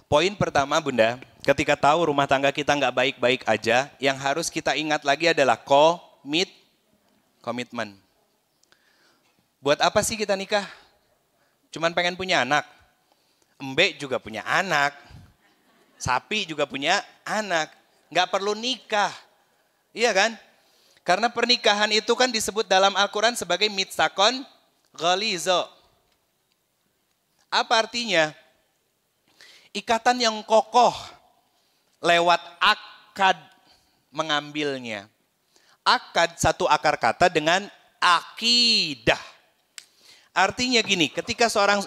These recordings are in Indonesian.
Poin pertama Bunda, ketika tahu rumah tangga kita nggak baik-baik aja, yang harus kita ingat lagi adalah komitmen. Buat apa sih kita nikah? Cuman pengen punya anak. Embek juga punya anak. Sapi juga punya anak. Nggak perlu nikah. Iya kan? Karena pernikahan itu kan disebut dalam Al-Quran sebagai mitsaqon ghalizo. Apa artinya? Ikatan yang kokoh lewat akad mengambilnya. Akad satu akar kata dengan akidah. Artinya gini, ketika seorang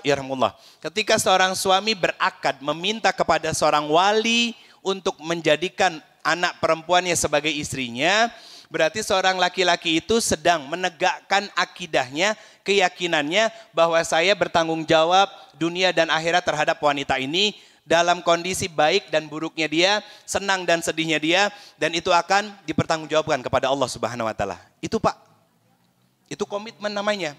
suami berakad meminta kepada seorang wali untuk menjadikan anak perempuannya sebagai istrinya, berarti seorang laki-laki itu sedang menegakkan akidahnya, keyakinannya bahwa saya bertanggung jawab dunia dan akhirat terhadap wanita ini dalam kondisi baik dan buruknya dia, senang dan sedihnya dia, dan itu akan dipertanggungjawabkan kepada Allah Subhanahu wa taala. Itu Pak. Itu komitmen namanya.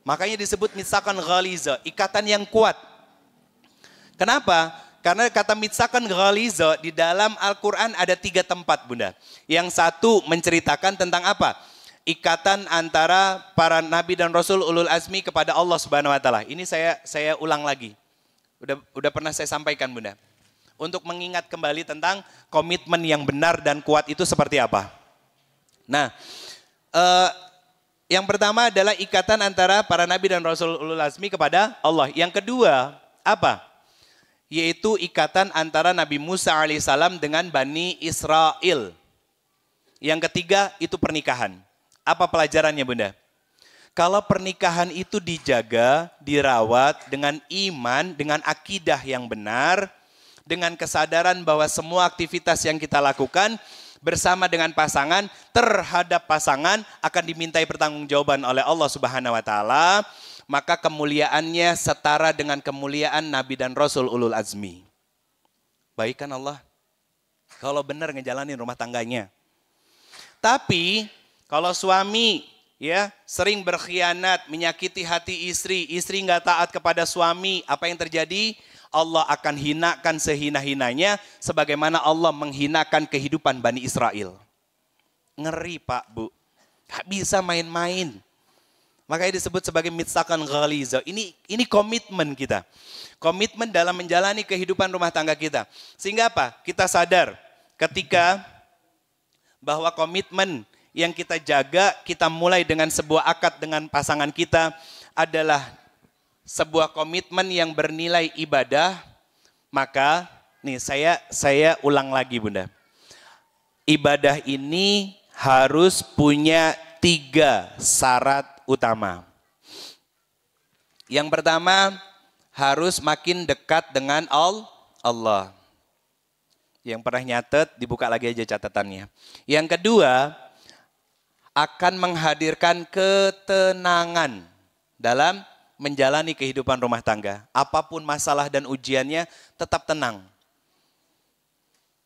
Makanya disebut mitsaqan ghaliza, ikatan yang kuat. Kenapa? Karena kata mitsaqan ghaliza di dalam Al-Qur'an ada 3 tempat, Bunda. Yang satu menceritakan tentang apa? Ikatan antara para nabi dan rasul ulul azmi kepada Allah Subhanahu wa taala. Ini saya ulang lagi. Udah pernah saya sampaikan Bunda. Untuk mengingat kembali tentang komitmen yang benar dan kuat itu seperti apa. Nah, yang pertama adalah ikatan antara para nabi dan rasul ulul azmi kepada Allah. Yang kedua, apa? Yaitu ikatan antara Nabi Musa alaihissalam dengan Bani Israel. Yang ketiga itu pernikahan. Apa pelajarannya Bunda? Kalau pernikahan itu dijaga, dirawat dengan iman, dengan akidah yang benar, dengan kesadaran bahwa semua aktivitas yang kita lakukan bersama dengan pasangan, terhadap pasangan akan dimintai pertanggungjawaban oleh Allah Subhanahu wa taala, maka kemuliaannya setara dengan kemuliaan nabi dan rasul ulul azmi. Baik kan Allah? Kalau benar ngejalanin rumah tangganya. Tapi kalau suami sering berkhianat, menyakiti hati istri nggak taat kepada suami, apa yang terjadi? Allah akan hinakan sehina-hinanya sebagaimana Allah menghinakan kehidupan Bani Israel. Ngeri Pak, Bu. Gak bisa main-main. Makanya disebut sebagai mitsaqan ghaliza. Ini komitmen kita. Komitmen dalam menjalani kehidupan rumah tangga kita. Sehingga apa? Kita sadar ketika bahwa komitmen yang kita jaga, kita mulai dengan sebuah akad dengan pasangan kita adalah sebuah komitmen yang bernilai ibadah, maka nih saya ulang lagi Bunda. Ibadah ini harus punya 3 syarat utama. Yang pertama, harus makin dekat dengan Allah. Yang pernah nyatet, dibuka lagi aja catatannya. Yang kedua, akan menghadirkan ketenangan dalam menjalani kehidupan rumah tangga. Apapun masalah dan ujiannya tetap tenang.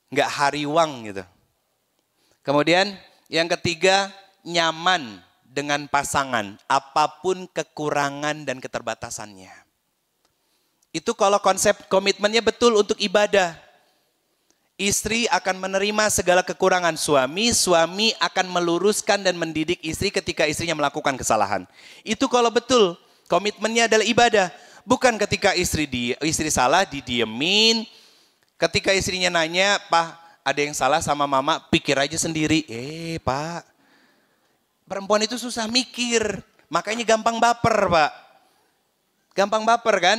Nggak hariwang gitu. Kemudian yang ketiga, nyaman dengan pasangan. Apapun kekurangan dan keterbatasannya. Itu kalau konsep komitmennya betul untuk ibadah. Istri akan menerima segala kekurangan suami, suami akan meluruskan dan mendidik istri ketika istrinya melakukan kesalahan. Itu kalau betul komitmennya adalah ibadah. Bukan ketika istri salah didiemin, ketika istrinya nanya, "Pak, ada yang salah sama mama, pikir aja sendiri." Pak, perempuan itu susah mikir, makanya gampang baper Pak. Gampang baper kan?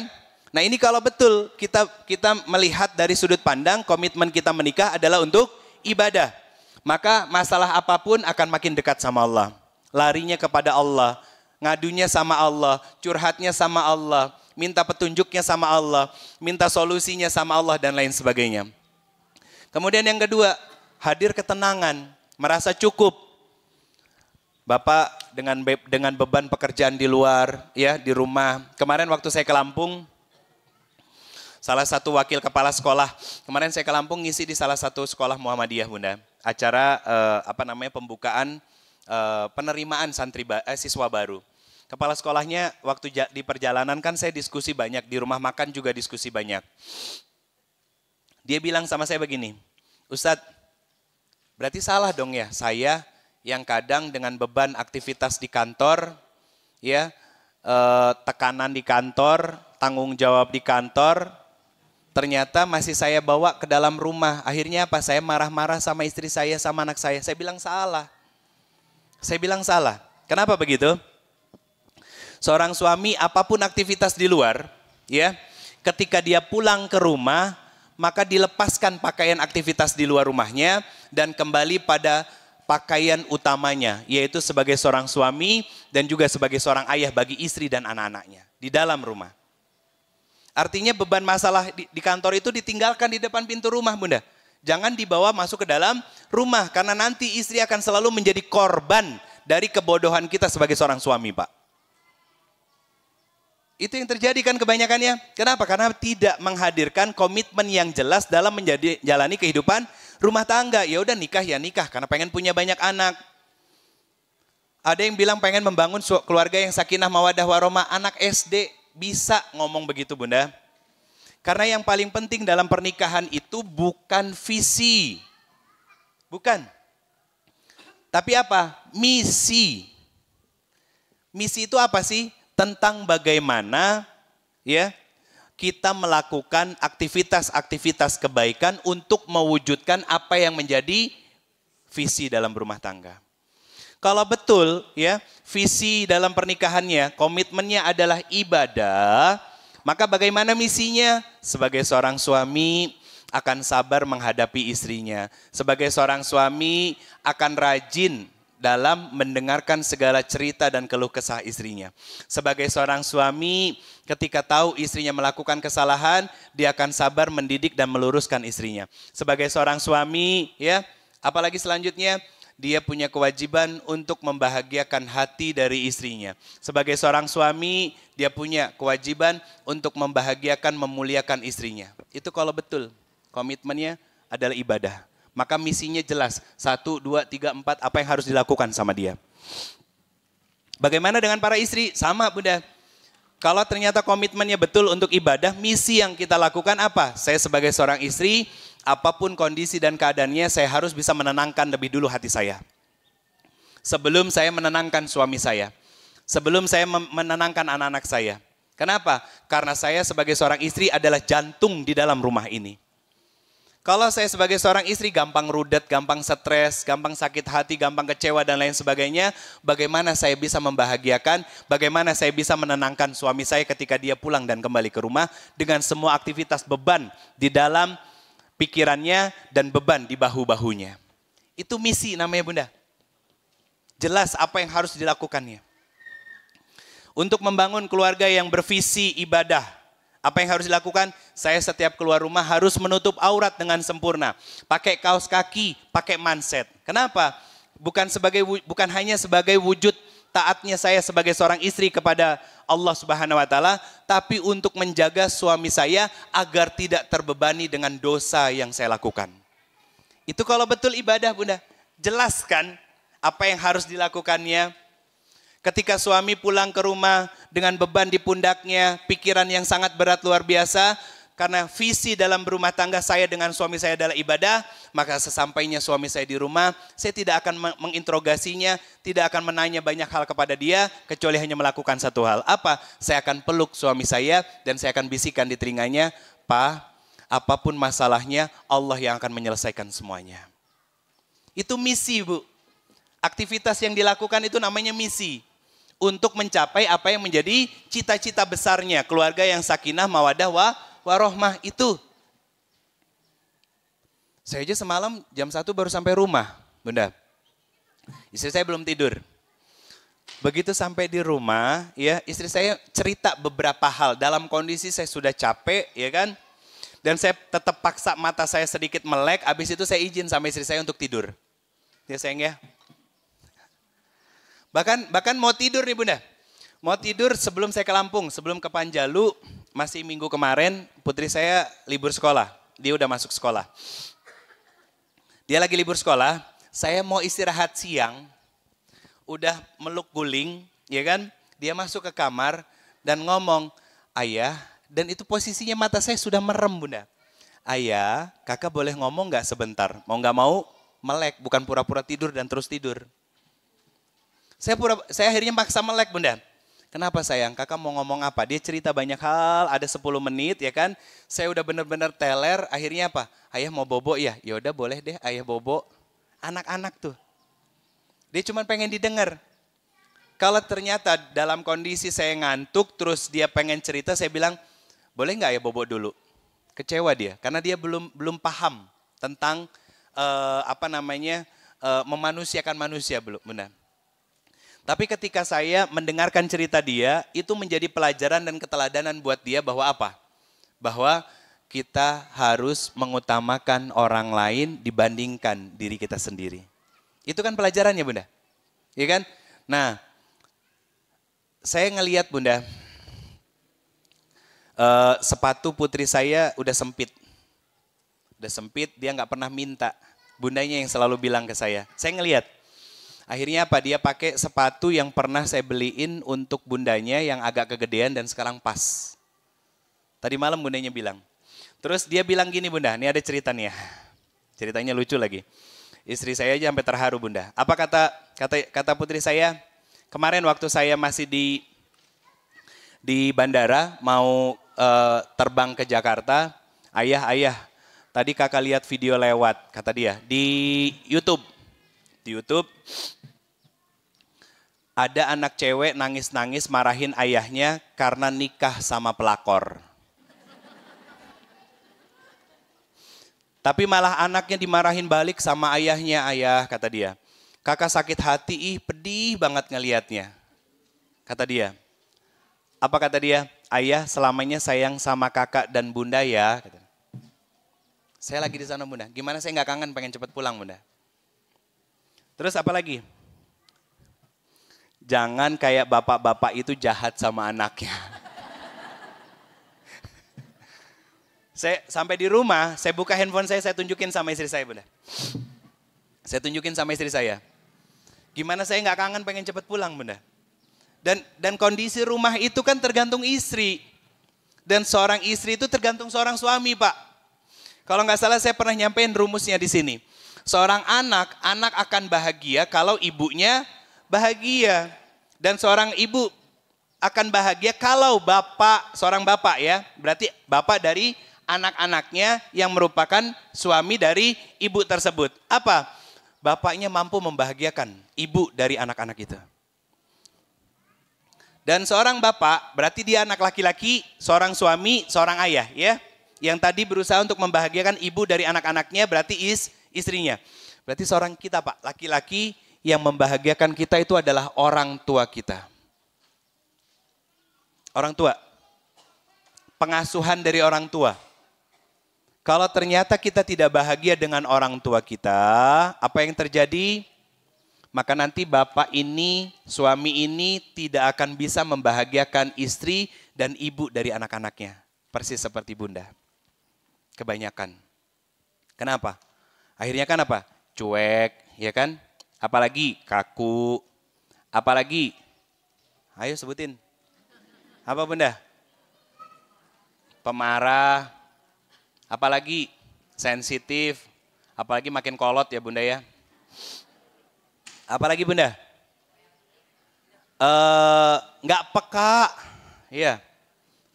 Nah ini kalau betul kita melihat dari sudut pandang komitmen kita menikah adalah untuk ibadah. Maka masalah apapun akan makin dekat sama Allah. Larinya kepada Allah, ngadunya sama Allah, curhatnya sama Allah, minta petunjuknya sama Allah, minta solusinya sama Allah dan lain sebagainya. Kemudian yang kedua, hadir ketenangan, merasa cukup. Bapak dengan beban pekerjaan di luar, di rumah. Kemarin waktu saya ke Lampung, salah satu wakil kepala sekolah. Kemarin saya ke Lampung ngisi di salah satu sekolah Muhammadiyah Bunda. Acara pembukaan penerimaan siswa baru. Kepala sekolahnya waktu di perjalanan kan saya diskusi banyak. Di rumah makan juga diskusi banyak. Dia bilang sama saya begini, Ustadz, berarti salah dong ya saya yang kadang dengan beban aktivitas di kantor, ya tekanan di kantor, tanggung jawab di kantor, ternyata masih saya bawa ke dalam rumah. Akhirnya apa? Saya marah-marah sama istri saya, sama anak saya. Saya bilang salah. Saya bilang salah. Kenapa begitu? Seorang suami apapun aktivitas di luar, ya, ketika dia pulang ke rumah, maka dilepaskan pakaian aktivitas di luar rumahnya dan kembali pada pakaian utamanya, yaitu sebagai seorang suami dan juga sebagai seorang ayah bagi istri dan anak-anaknya di dalam rumah. Artinya beban masalah di kantor itu ditinggalkan di depan pintu rumah, Bunda. Jangan dibawa masuk ke dalam rumah karena nanti istri akan selalu menjadi korban dari kebodohan kita sebagai seorang suami, Pak. Itu yang terjadi kan kebanyakannya. Kenapa? Karena tidak menghadirkan komitmen yang jelas dalam menjalani kehidupan rumah tangga. Ya udah nikah ya nikah karena pengen punya banyak anak. Ada yang bilang pengen membangun keluarga yang sakinah mawaddah warahmah. Anak SD bisa ngomong begitu, Bunda. Karena yang paling penting dalam pernikahan itu bukan visi. Bukan. Tapi apa? Misi. Misi itu apa sih? Tentang bagaimana ya kita melakukan aktivitas-aktivitas kebaikan untuk mewujudkan apa yang menjadi visi dalam rumah tangga. Kalau betul ya visi dalam pernikahannya, komitmennya adalah ibadah, maka bagaimana misinya? Sebagai seorang suami akan sabar menghadapi istrinya. Sebagai seorang suami akan rajin dalam mendengarkan segala cerita dan keluh kesah istrinya. Sebagai seorang suami, ketika tahu istrinya melakukan kesalahan, dia akan sabar mendidik dan meluruskan istrinya. Sebagai seorang suami, ya, apalagi selanjutnya, dia punya kewajiban untuk membahagiakan hati dari istrinya. Sebagai seorang suami, dia punya kewajiban untuk membahagiakan, memuliakan istrinya. Itu kalau betul, komitmennya adalah ibadah. Maka misinya jelas, 1, 2, 3, 4, apa yang harus dilakukan sama dia. Bagaimana dengan para istri? Sama, Bunda. Kalau ternyata komitmennya betul untuk ibadah, misi yang kita lakukan apa? Saya sebagai seorang istri, apapun kondisi dan keadaannya, saya harus bisa menenangkan lebih dulu hati saya. Sebelum saya menenangkan suami saya. Sebelum saya menenangkan anak-anak saya. Kenapa? Karena saya sebagai seorang istri adalah jantung di dalam rumah ini. Kalau saya sebagai seorang istri gampang rudet, gampang stres, gampang sakit hati, gampang kecewa dan lain sebagainya, bagaimana saya bisa membahagiakan, bagaimana saya bisa menenangkan suami saya ketika dia pulang dan kembali ke rumah dengan semua aktivitas beban di dalam pikirannya dan beban di bahu-bahunya. Itu misi namanya, Bunda. Jelas apa yang harus dilakukannya. Untuk membangun keluarga yang bervisi ibadah, apa yang harus dilakukan? Saya setiap keluar rumah harus menutup aurat dengan sempurna. Pakai kaos kaki, pakai manset. Kenapa? Bukan hanya sebagai wujud taatnya saya sebagai seorang istri kepada Allah Subhanahu wa taala, tapi untuk menjaga suami saya agar tidak terbebani dengan dosa yang saya lakukan. Itu kalau betul ibadah, Bunda. Jelaskan apa yang harus dilakukannya. Ketika suami pulang ke rumah dengan beban di pundaknya, pikiran yang sangat berat luar biasa, karena visi dalam berumah tangga saya dengan suami saya adalah ibadah, maka sesampainya suami saya di rumah, saya tidak akan menginterogasinya, tidak akan menanya banyak hal kepada dia, kecuali hanya melakukan satu hal. Apa? Saya akan peluk suami saya dan saya akan bisikan di telinganya, "Pak, apapun masalahnya, Allah yang akan menyelesaikan semuanya." Itu misi, Bu. Aktivitas yang dilakukan itu namanya misi. Untuk mencapai apa yang menjadi cita-cita besarnya. Keluarga yang sakinah, mawaddah, warahmah itu. Saya aja semalam jam 1 baru sampai rumah, Bunda. Istri saya belum tidur. Begitu sampai di rumah, ya istri saya cerita beberapa hal. Dalam kondisi saya sudah capek, ya kan. Dan saya tetap paksa mata saya sedikit melek, habis itu saya izin sama istri saya untuk tidur. Ya sayang ya. Bahkan mau tidur nih, Bunda. Mau tidur sebelum saya ke Lampung, sebelum ke Panjalu, masih minggu kemarin, putri saya libur sekolah. Dia udah masuk sekolah. Dia lagi libur sekolah, saya mau istirahat siang, udah meluk guling, ya kan? Dia masuk ke kamar dan ngomong, "Ayah," dan itu posisinya mata saya sudah merem, Bunda. ayah, kakak boleh ngomong nggak sebentar? Mau nggak mau, melek, bukan pura-pura tidur dan terus tidur. Saya akhirnya maksa melek, Bunda. Kenapa sayang? Kakak mau ngomong apa? Dia cerita banyak hal, ada 10 menit ya kan. Saya udah bener-bener teler, akhirnya apa? Ayah mau bobo ya? Yaudah boleh deh ayah bobo. Anak-anak tuh. Dia cuma pengen didengar. Kalau ternyata dalam kondisi saya ngantuk, terus dia pengen cerita, saya bilang, boleh nggak ayah bobo dulu? Kecewa dia, karena dia belum paham tentang memanusiakan manusia belum, Bunda. Tapi ketika saya mendengarkan cerita dia, itu menjadi pelajaran dan keteladanan buat dia bahwa apa? Bahwa kita harus mengutamakan orang lain dibandingkan diri kita sendiri. Itu kan pelajarannya, Bunda. Iya kan? Nah, saya ngelihat, Bunda, sepatu putri saya udah sempit. Udah sempit, dia nggak pernah minta. Bundanya yang selalu bilang ke saya. Saya ngelihat. Akhirnya apa? Dia pakai sepatu yang pernah saya beliin untuk bundanya yang agak kegedean dan sekarang pas. Tadi malam bundanya bilang. Terus dia bilang gini, Bunda, ini ada cerita nih ya. Ceritanya lucu lagi. Istri saya aja sampai terharu, Bunda. Apa kata putri saya? Kemarin waktu saya masih di bandara mau terbang ke Jakarta, ayah, tadi kakak lihat video lewat, kata dia, di YouTube. Di YouTube, ada anak cewek nangis-nangis marahin ayahnya karena nikah sama pelakor. Tapi malah anaknya dimarahin balik sama ayahnya, ayah, kata dia. Kakak sakit hati, pedih banget ngelihatnya. Kata dia. Apa kata dia? Ayah selamanya sayang sama kakak dan bunda ya. Kata. Saya lagi di sana, Bunda. Gimana saya nggak kangen pengen cepet pulang, Bunda. Terus apa lagi? Jangan kayak bapak-bapak itu jahat sama anaknya. Saya sampai di rumah, saya buka handphone saya tunjukin sama istri saya, Bunda. Saya tunjukin sama istri saya. Gimana saya nggak kangen pengen cepet pulang, Bunda. Dan kondisi rumah itu kan tergantung istri. Dan seorang istri itu tergantung seorang suami, Pak. Kalau nggak salah saya pernah nyampein rumusnya di sini. Seorang anak akan bahagia kalau ibunya bahagia. Dan seorang ibu akan bahagia kalau seorang bapak ya, berarti bapak dari anak-anaknya yang merupakan suami dari ibu tersebut. Apa? Bapaknya mampu membahagiakan ibu dari anak-anak itu. Dan seorang bapak, berarti dia anak laki-laki, seorang suami, seorang ayah ya. Yang tadi berusaha untuk membahagiakan ibu dari anak-anaknya berarti istrinya. Berarti seorang kita, Pak, laki-laki yang membahagiakan kita itu adalah orang tua kita. Orang tua. Pengasuhan dari orang tua. Kalau ternyata kita tidak bahagia dengan orang tua kita, apa yang terjadi? Maka nanti bapak ini, suami ini tidak akan bisa membahagiakan istri dan ibu dari anak-anaknya. Persis seperti bunda. Kebanyakan. Kenapa? Akhirnya kan apa? Cuek, ya kan? Apalagi kaku. Apalagi, ayo sebutin. Apa bunda? Pemarah. Apalagi sensitif. Apalagi makin kolot ya bunda ya. Apalagi bunda? Nggak peka. Iya.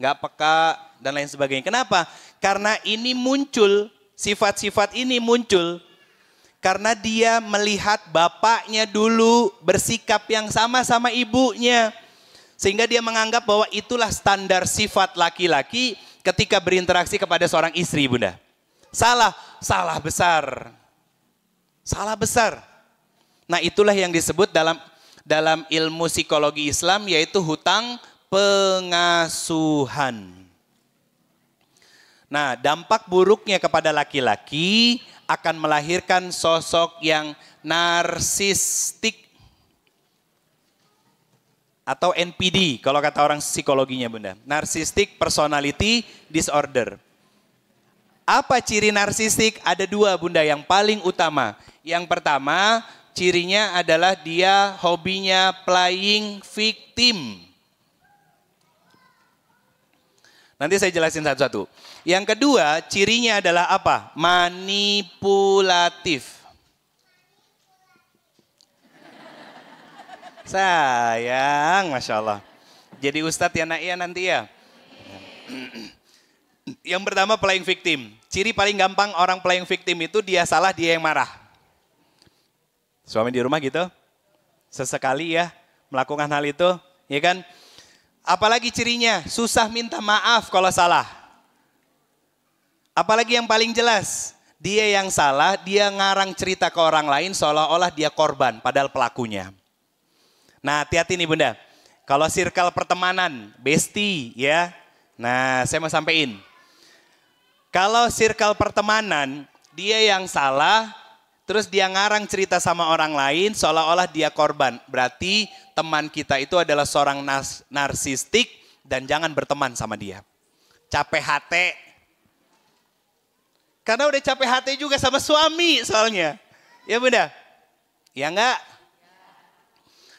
Nggak peka dan lain sebagainya. Kenapa? Karena ini muncul, sifat-sifat ini muncul karena dia melihat bapaknya dulu bersikap yang sama sama ibunya. Sehingga dia menganggap bahwa itulah standar sifat laki-laki ketika berinteraksi kepada seorang istri, bunda. Salah besar. Salah besar. Nah itulah yang disebut dalam ilmu psikologi Islam yaitu hutang pengasuhan. Nah, dampak buruknya kepada laki-laki akan melahirkan sosok yang narsistik atau NPD kalau kata orang psikologinya bunda. Narcissistic Personality Disorder. Apa ciri narsistik? Ada dua bunda yang paling utama. Yang pertama, cirinya adalah dia hobinya playing victim. Nanti saya jelasin satu-satu. Yang kedua, cirinya adalah apa? Manipulatif. Sayang, Masya Allah. Jadi Ustadz ya nak ya nanti ya. Yang pertama playing victim. Ciri paling gampang orang playing victim itu dia salah, dia yang marah. Suami di rumah gitu, sesekali ya melakukan hal itu, ya kan? Apalagi cirinya, susah minta maaf kalau salah. Apalagi yang paling jelas, dia yang salah, dia ngarang cerita ke orang lain seolah-olah dia korban, padahal pelakunya. Nah hati-hati nih bunda, kalau circle pertemanan, bestie ya. Nah saya mau sampein. Kalau circle pertemanan, dia yang salah, terus dia ngarang cerita sama orang lain seolah-olah dia korban. Berarti teman kita itu adalah seorang narsistik dan jangan berteman sama dia. Capek hati. Karena udah capek hati juga sama suami soalnya. Ya bunda? Ya enggak?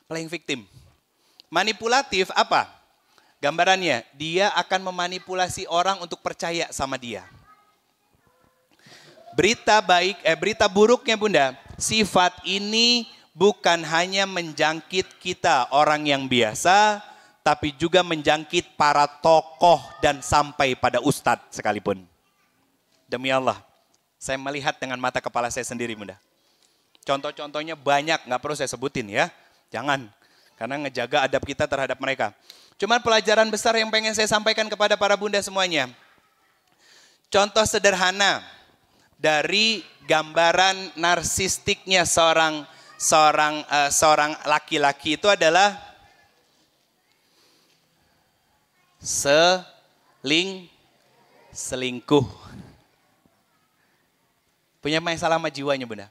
Playing victim. Manipulatif apa? Gambarannya, dia akan memanipulasi orang untuk percaya sama dia. Berita buruknya bunda, sifat ini bukan hanya menjangkit kita orang yang biasa, tapi juga menjangkit para tokoh dan sampai pada ustadz sekalipun. Demi Allah, saya melihat dengan mata kepala saya sendiri bunda. Contoh-contohnya banyak, nggak perlu saya sebutin ya. Jangan, karena ngejaga adab kita terhadap mereka. Cuman pelajaran besar yang pengen saya sampaikan kepada para bunda semuanya. Contoh sederhana dari gambaran narsistiknya seorang laki-laki itu adalah selingkuh. Punya masalah sama jiwanya bunda.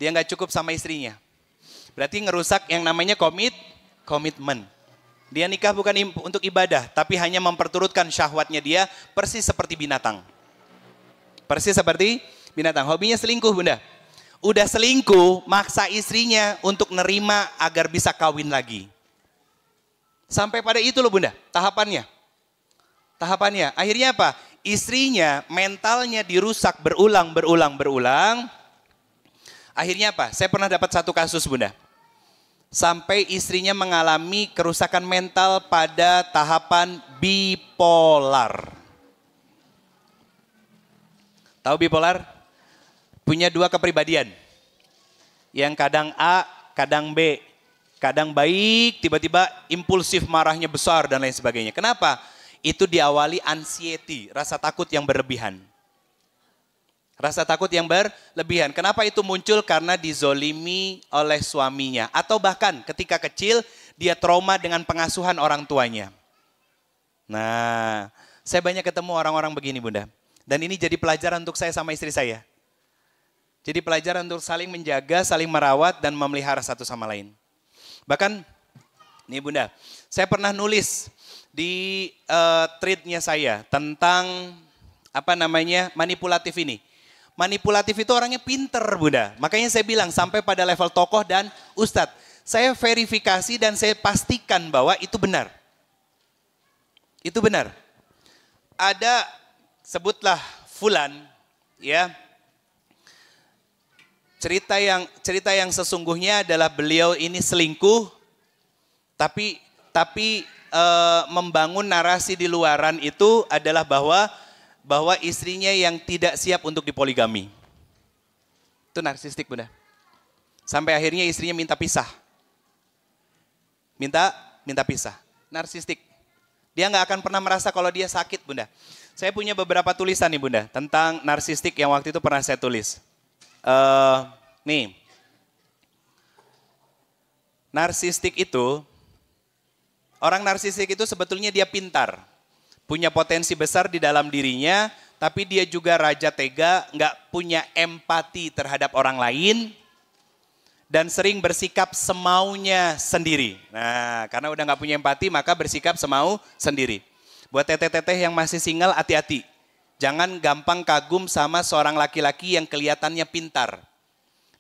Dia nggak cukup sama istrinya. Berarti ngerusak yang namanya komitmen. Dia nikah bukan untuk ibadah, tapi hanya memperturutkan syahwatnya dia, persis seperti binatang. Persis seperti binatang. Hobinya selingkuh bunda. Udah selingkuh, maksa istrinya untuk nerima agar bisa kawin lagi. Sampai pada itu loh bunda, tahapannya. Akhirnya apa? Istrinya mentalnya dirusak berulang. Akhirnya apa? Saya pernah dapat satu kasus bunda. Sampai istrinya mengalami kerusakan mental pada tahapan bipolar. Tahu bipolar? Punya dua kepribadian. Yang kadang A, kadang B. Kadang baik, tiba-tiba impulsif, marahnya besar dan lain sebagainya. Kenapa? Itu diawali anxiety, rasa takut yang berlebihan. Rasa takut yang berlebihan. Kenapa itu muncul? Karena dizolimi oleh suaminya. Atau bahkan ketika kecil dia trauma dengan pengasuhan orang tuanya. Nah, saya banyak ketemu orang-orang begini bunda. Dan ini jadi pelajaran untuk saya sama istri saya. Jadi pelajaran untuk saling menjaga, saling merawat dan memelihara satu sama lain. Bahkan, nih bunda, saya pernah nulis di threadnya saya tentang manipulatif ini. Manipulatif itu orangnya pinter bunda. Makanya saya bilang sampai pada level tokoh dan ustadz. Saya verifikasi dan saya pastikan bahwa itu benar. Itu benar. Ada, sebutlah fulan, ya. Cerita yang sesungguhnya adalah beliau ini selingkuh, tapi membangun narasi di luaran itu adalah bahwa istrinya yang tidak siap untuk dipoligami. Itu narsistik bunda. Sampai akhirnya istrinya minta pisah. Minta pisah. Narsistik. Dia nggak akan pernah merasa kalau dia sakit bunda. Saya punya beberapa tulisan nih bunda tentang narsistik yang waktu itu pernah saya tulis. Nih. Narsistik itu, orang narsistik itu sebetulnya dia pintar. Punya potensi besar di dalam dirinya, tapi dia juga raja tega, nggak punya empati terhadap orang lain, dan sering bersikap semaunya sendiri. Nah, karena udah nggak punya empati, maka bersikap semau sendiri. Buat teteh-teteh yang masih single, hati-hati. Jangan gampang kagum sama seorang laki-laki yang kelihatannya pintar.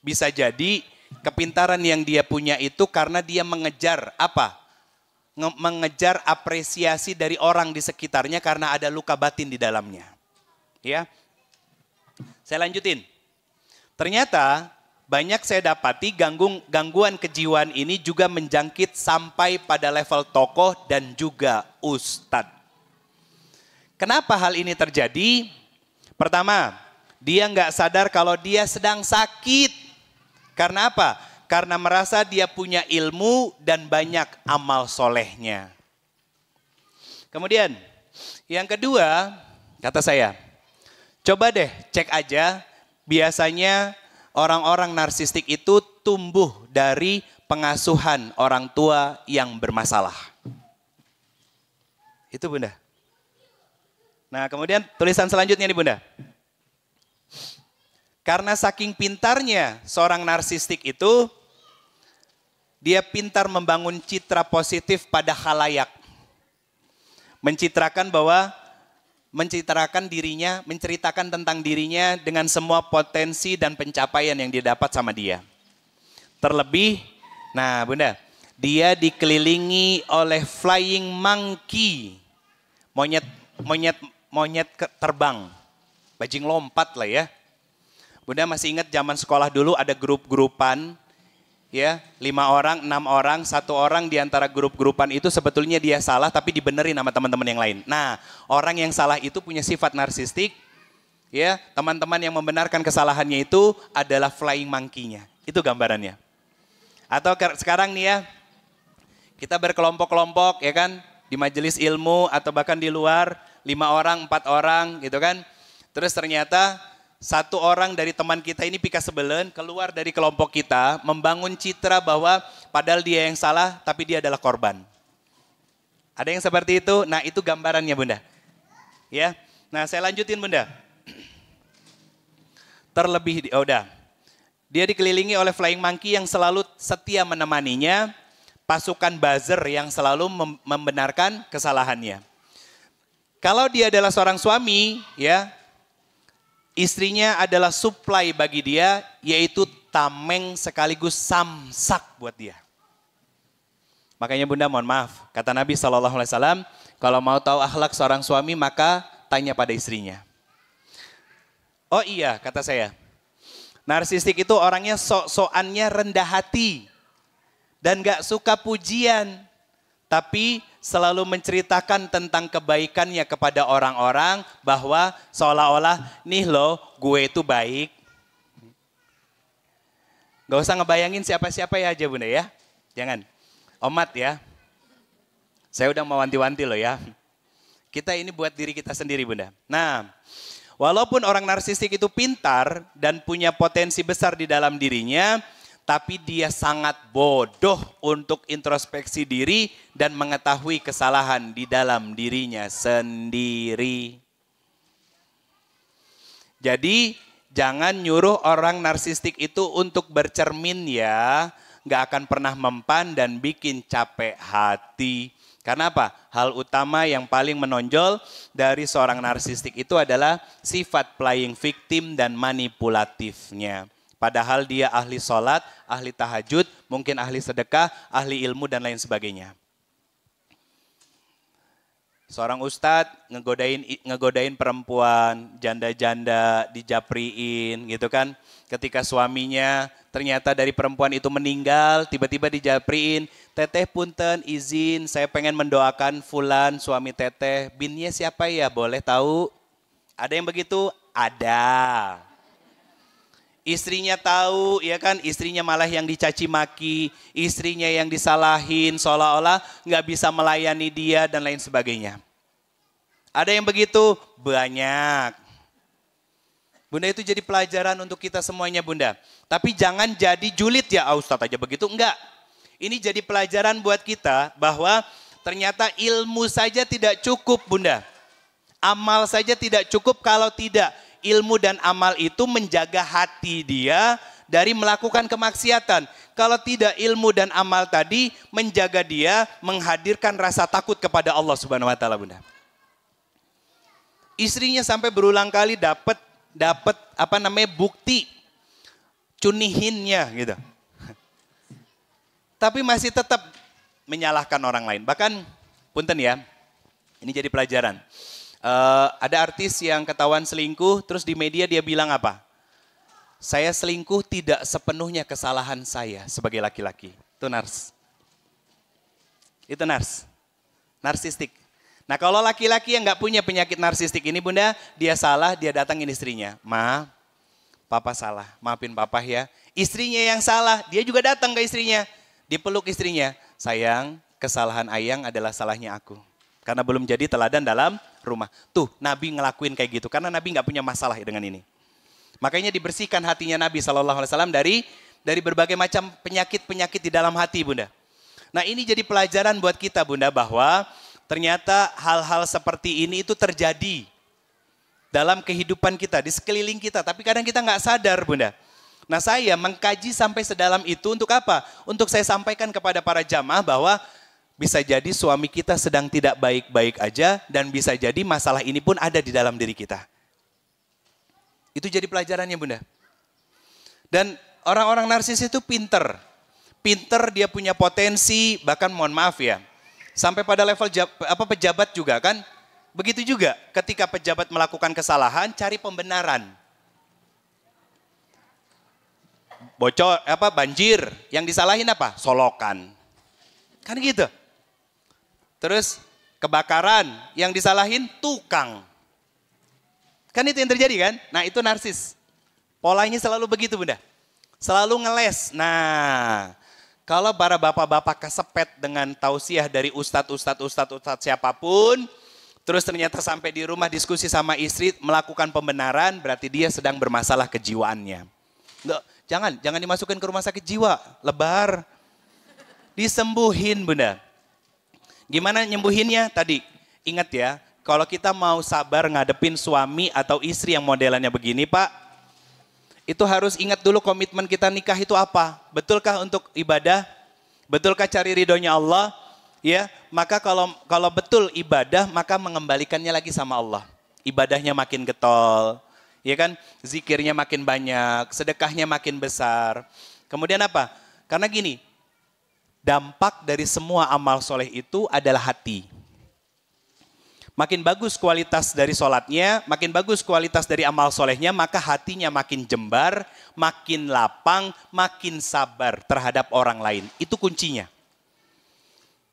Bisa jadi kepintaran yang dia punya itu karena dia mengejar apa? mengejar apresiasi dari orang di sekitarnya karena ada luka batin di dalamnya. Ya. Saya lanjutin. Ternyata banyak saya dapati gangguan kejiwaan ini juga menjangkit sampai pada level tokoh dan juga ustadz. Kenapa hal ini terjadi? Pertama, dia nggak sadar kalau dia sedang sakit. Karena apa? Karena merasa dia punya ilmu dan banyak amal solehnya. Kemudian, yang kedua, kata saya, coba deh cek aja, biasanya orang-orang narsistik itu tumbuh dari pengasuhan orang tua yang bermasalah. Itu Bunda. Nah kemudian tulisan selanjutnya nih Bunda. Karena saking pintarnya seorang narsistik itu, dia pintar membangun citra positif pada khalayak. Menceritakan tentang dirinya dengan semua potensi dan pencapaian yang didapat sama dia. Terlebih, nah Bunda, dia dikelilingi oleh flying monkey, monyet terbang, bajing lompat lah ya. Bunda masih ingat zaman sekolah dulu ada grup-grupan, ya 5 orang, 6 orang, 1 orang di antara grup-grupan itu sebetulnya dia salah tapi dibenerin sama teman-teman yang lain. Nah, orang yang salah itu punya sifat narsistik, ya teman-teman yang membenarkan kesalahannya itu adalah flying monkey-nya. Itu gambarannya. Atau sekarang nih ya, kita berkelompok-kelompok ya kan, di majelis ilmu atau bahkan di luar, 5 orang, 4 orang gitu kan. Terus ternyata 1 orang dari teman kita ini pika sebelen keluar dari kelompok kita membangun citra bahwa padahal dia yang salah tapi dia adalah korban. Ada yang seperti itu? Nah itu gambarannya Bunda. Ya, nah saya lanjutin Bunda. Terlebih, dia dikelilingi oleh flying monkey yang selalu setia menemaninya, pasukan buzzer yang selalu membenarkan kesalahannya. Kalau dia adalah seorang suami, ya, istrinya adalah supply bagi dia, yaitu tameng sekaligus samsak buat dia. Makanya Bunda mohon maaf, kata Nabi SAW, kalau mau tahu akhlak seorang suami maka tanya pada istrinya. Oh iya, kata saya, narsistik itu orangnya sok-sokannya rendah hati dan gak suka pujian, tapi selalu menceritakan tentang kebaikannya kepada orang-orang bahwa seolah-olah nih loh gue itu baik. Gak usah ngebayangin siapa-siapa ya aja Bunda ya. Jangan. Omat ya. Saya udah mau wanti-wanti loh ya. Kita ini buat diri kita sendiri Bunda. Nah, walaupun orang narsistik itu pintar dan punya potensi besar di dalam dirinya, tapi dia sangat bodoh untuk introspeksi diri dan mengetahui kesalahan di dalam dirinya sendiri. Jadi jangan nyuruh orang narsistik itu untuk bercermin ya. Gak akan pernah mempan dan bikin capek hati. Karena apa? Hal utama yang paling menonjol dari seorang narsistik itu adalah sifat playing victim dan manipulatifnya. Padahal dia ahli sholat, ahli tahajud, mungkin ahli sedekah, ahli ilmu dan lain sebagainya. Seorang ustadz ngegodain perempuan, janda-janda dijapriin gitu kan. Ketika suaminya ternyata dari perempuan itu meninggal, tiba-tiba dijapriin. Teteh punten izin, saya pengen mendoakan fulan suami teteh. Binnya siapa ya? Boleh tahu? Ada yang begitu? Ada. Istrinya tahu, ya kan, istrinya malah yang dicaci maki, istrinya yang disalahin, seolah-olah nggak bisa melayani dia dan lain sebagainya. Ada yang begitu? Banyak. Bunda itu jadi pelajaran untuk kita semuanya Bunda. Tapi jangan jadi julid ya, Ustadz aja begitu, enggak. Ini jadi pelajaran buat kita bahwa ternyata ilmu saja tidak cukup Bunda. Amal saja tidak cukup kalau tidak ilmu dan amal itu menjaga hati dia dari melakukan kemaksiatan. Kalau tidak ilmu dan amal tadi menjaga dia menghadirkan rasa takut kepada Allah Subhanahu wa taala Bunda. Istrinya sampai berulang kali dapat bukti cunihinnya gitu. Tapi masih tetap menyalahkan orang lain. Bahkan, punten ya, ini jadi pelajaran. Ada artis yang ketahuan selingkuh, terus di media dia bilang apa? Saya selingkuh tidak sepenuhnya kesalahan saya sebagai laki-laki. Itu narsistik. Nah kalau laki-laki yang nggak punya penyakit narsistik ini bunda, dia salah, dia datangin istrinya. Ma, papa salah, maafin papa ya. Istrinya yang salah, dia juga datang ke istrinya. Dipeluk istrinya, sayang kesalahan ayang adalah salahnya aku. Karena belum jadi teladan dalam rumah. Tuh Nabi ngelakuin kayak gitu, karena Nabi nggak punya masalah dengan ini. Makanya dibersihkan hatinya Nabi SAW dari berbagai macam penyakit-penyakit di dalam hati bunda. Nah ini jadi pelajaran buat kita bunda bahwa ternyata hal-hal seperti ini itu terjadi dalam kehidupan kita, di sekeliling kita. Tapi kadang kita nggak sadar bunda. Nah saya mengkaji sampai sedalam itu untuk apa? Untuk saya sampaikan kepada para jamaah bahwa bisa jadi suami kita sedang tidak baik-baik aja dan bisa jadi masalah ini pun ada di dalam diri kita. Itu jadi pelajarannya bunda. Dan orang-orang narsis itu pinter. Pinter, dia punya potensi, bahkan mohon maaf ya. Sampai pada level pejabat juga kan. Begitu juga ketika pejabat melakukan kesalahan, cari pembenaran. Bocor, banjir, yang disalahin apa? Solokan. Kan gitu. Terus kebakaran, yang disalahin tukang. Kan itu yang terjadi kan? Nah itu narsis. Polanya selalu begitu bunda. Selalu ngeles. Nah kalau para bapak-bapak kesepet dengan tausiah dari ustadz siapapun. Terus ternyata sampai di rumah diskusi sama istri melakukan pembenaran. Berarti dia sedang bermasalah kejiwaannya. Nggak, jangan dimasukin ke rumah sakit jiwa. Lebar. Disembuhin bunda. Gimana nyembuhinnya? Tadi ingat ya. Kalau kita mau sabar ngadepin suami atau istri yang modelannya begini Pak, itu harus ingat dulu komitmen kita nikah itu apa. Betulkah untuk ibadah? Betulkah cari ridhonya Allah? Ya, maka kalau betul ibadah, maka mengembalikannya lagi sama Allah. Ibadahnya makin getol, ya kan? Zikirnya makin banyak, sedekahnya makin besar. Kemudian apa? Karena gini, dampak dari semua amal soleh itu adalah hati. Makin bagus kualitas dari sholatnya, makin bagus kualitas dari amal solehnya, maka hatinya makin jembar, makin lapang, makin sabar terhadap orang lain. Itu kuncinya.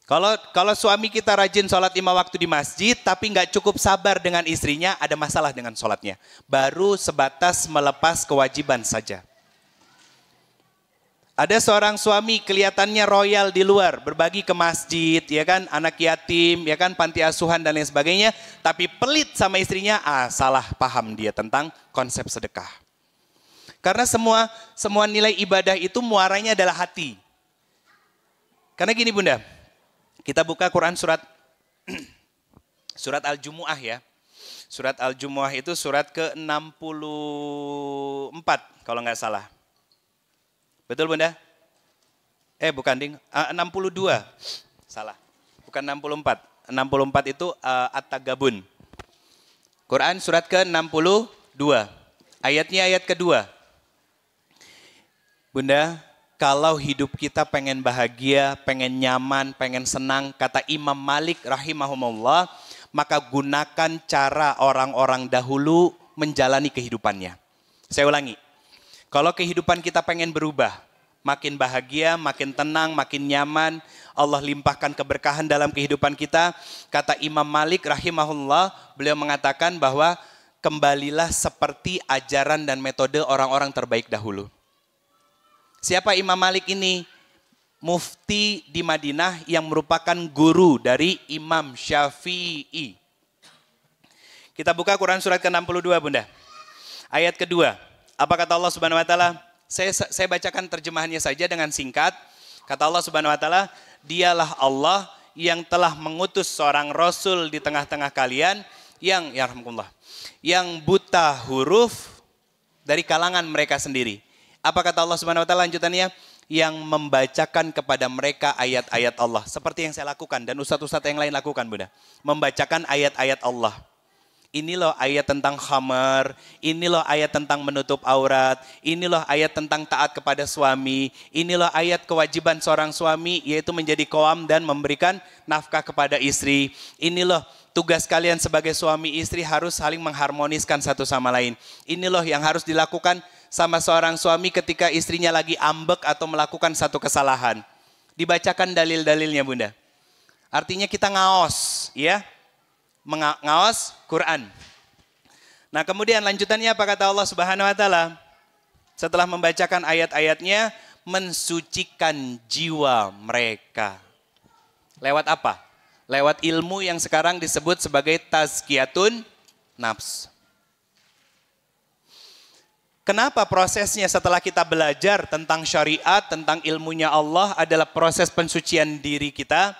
Kalau suami kita rajin sholat 5 waktu di masjid, tapi nggak cukup sabar dengan istrinya, ada masalah dengan sholatnya. Baru sebatas melepas kewajiban saja. Ada seorang suami kelihatannya royal di luar, berbagi ke masjid, ya kan, anak yatim, ya kan, panti asuhan dan lain sebagainya, tapi pelit sama istrinya, salah paham dia tentang konsep sedekah. Karena semua nilai ibadah itu muaranya adalah hati. Karena gini bunda, kita buka Quran surat Al-Jumu'ah ya. Surat Al-Jumu'ah itu surat ke-64 kalau nggak salah. Betul bunda? Bukan ding, 62. Salah. Bukan 64. 64 itu At-Tagabun. Quran surat ke-62. Ayatnya ayat kedua. Bunda, kalau hidup kita pengen bahagia, pengen nyaman, pengen senang, kata Imam Malik rahimahumullah, maka gunakan cara orang-orang dahulu menjalani kehidupannya. Saya ulangi. Kalau kehidupan kita pengen berubah, makin bahagia, makin tenang, makin nyaman, Allah limpahkan keberkahan dalam kehidupan kita. Kata Imam Malik rahimahullah, beliau mengatakan bahwa kembalilah seperti ajaran dan metode orang-orang terbaik dahulu. Siapa Imam Malik ini? Mufti di Madinah yang merupakan guru dari Imam Syafi'i. Kita buka Quran surat ke-62 bunda. Ayat kedua. Apa kata Allah Subhanahu wa taala? Saya bacakan terjemahannya saja dengan singkat. Kata Allah Subhanahu wa taala, "Dialah Allah yang telah mengutus seorang rasul di tengah-tengah kalian yang yang buta huruf dari kalangan mereka sendiri." Apa kata Allah Subhanahu wa taala lanjutannya? Yang membacakan kepada mereka ayat-ayat Allah. Seperti yang saya lakukan dan ustadz-ustadz yang lain lakukan bunda. Membacakan ayat-ayat Allah. Ini loh ayat tentang khamar, ini loh ayat tentang menutup aurat, ini loh ayat tentang taat kepada suami, ini loh ayat kewajiban seorang suami yaitu menjadi qawam dan memberikan nafkah kepada istri. Ini loh tugas kalian sebagai suami istri harus saling mengharmoniskan satu sama lain. Ini loh yang harus dilakukan sama seorang suami ketika istrinya lagi ambek atau melakukan satu kesalahan. Dibacakan dalil-dalilnya Bunda. Artinya kita ngaos, ya. Ngaos Quran. Nah kemudian lanjutannya apa kata Allah Subhanahu wa Ta'ala? Setelah membacakan ayat-ayatnya, mensucikan jiwa mereka. Lewat apa? Lewat ilmu yang sekarang disebut sebagai tazkiyatun nafs. Kenapa prosesnya setelah kita belajar tentang syariat, tentang ilmunya Allah adalah proses pensucian diri kita?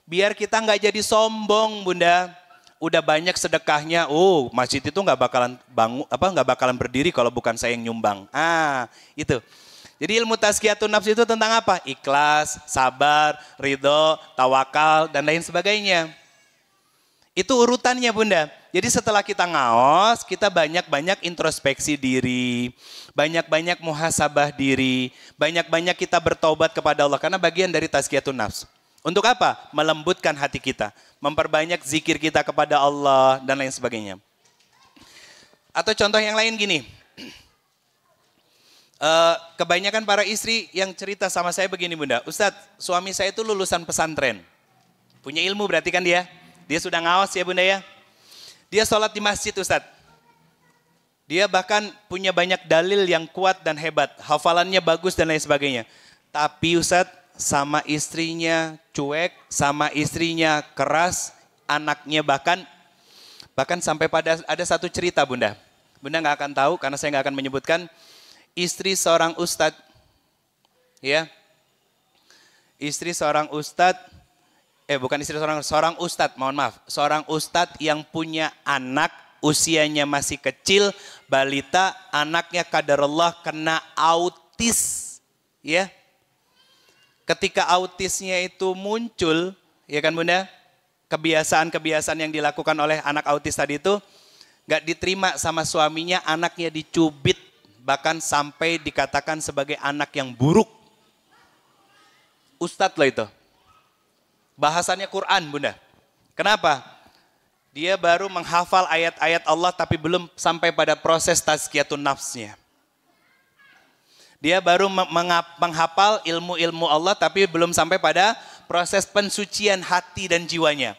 Biar kita nggak jadi sombong Bunda. Udah banyak sedekahnya, masjid itu nggak bakalan nggak bakalan berdiri kalau bukan saya yang nyumbang. Itu. Jadi ilmu tazkiyatun nafs itu tentang apa? Ikhlas, sabar, ridho, tawakal dan lain sebagainya. Itu urutannya Bunda. Jadi setelah kita ngaos, kita banyak-banyak introspeksi diri, banyak-banyak muhasabah diri, banyak-banyak kita bertobat kepada Allah karena bagian dari tazkiyatun nafs. Untuk apa? Melembutkan hati kita, memperbanyak zikir kita kepada Allah dan lain sebagainya. Atau contoh yang lain gini, kebanyakan para istri yang cerita sama saya begini Bunda, Ustadz suami saya itu lulusan pesantren, punya ilmu berarti kan dia sudah ngawas ya Bunda ya. Dia sholat di masjid Ustadz, dia bahkan punya banyak dalil yang kuat dan hebat, hafalannya bagus dan lain sebagainya. Tapi Ustadz, sama istrinya cuek, sama istrinya keras, anaknya bahkan sampai pada ada satu cerita Bunda. Bunda nggak akan tahu karena saya nggak akan menyebutkan. Istri seorang ustadz, ya, istri seorang ustadz, bukan istri seorang ustadz, mohon maaf, seorang ustadz yang punya anak usianya masih kecil, balita, anaknya qadarullah kena autis, ya. Ketika autisnya itu muncul, ya kan Bunda, kebiasaan-kebiasaan yang dilakukan oleh anak autis tadi itu gak diterima sama suaminya, anaknya dicubit, bahkan sampai dikatakan sebagai anak yang buruk. Ustadz loh itu. Bahasannya Quran Bunda. Kenapa? Dia baru menghafal ayat-ayat Allah tapi belum sampai pada proses tazkiyatun nafsnya. Dia baru menghafal ilmu-ilmu Allah tapi belum sampai pada proses pensucian hati dan jiwanya.